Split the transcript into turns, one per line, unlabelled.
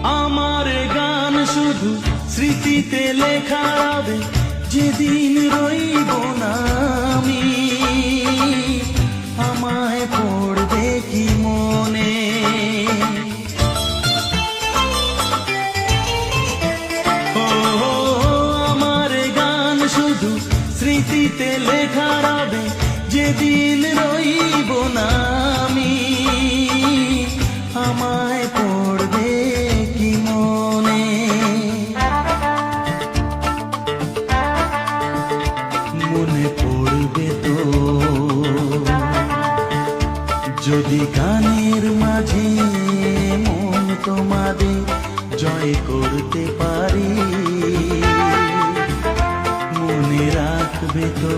আমার গান শুধু স্মৃতিতে লেখা রবে, যেদিন রইব না আমি। আমায় পড়বে কি মনে, ও আমার গান শুধু স্মৃতিতে লেখা রবে, যেদিন রইব না আমি। আমায় পড়বে কি মনে, মনে পড়বে তো যদি গানের মাঝে মন তোমাদের জয় করতে পারি। মনে রাখবে তো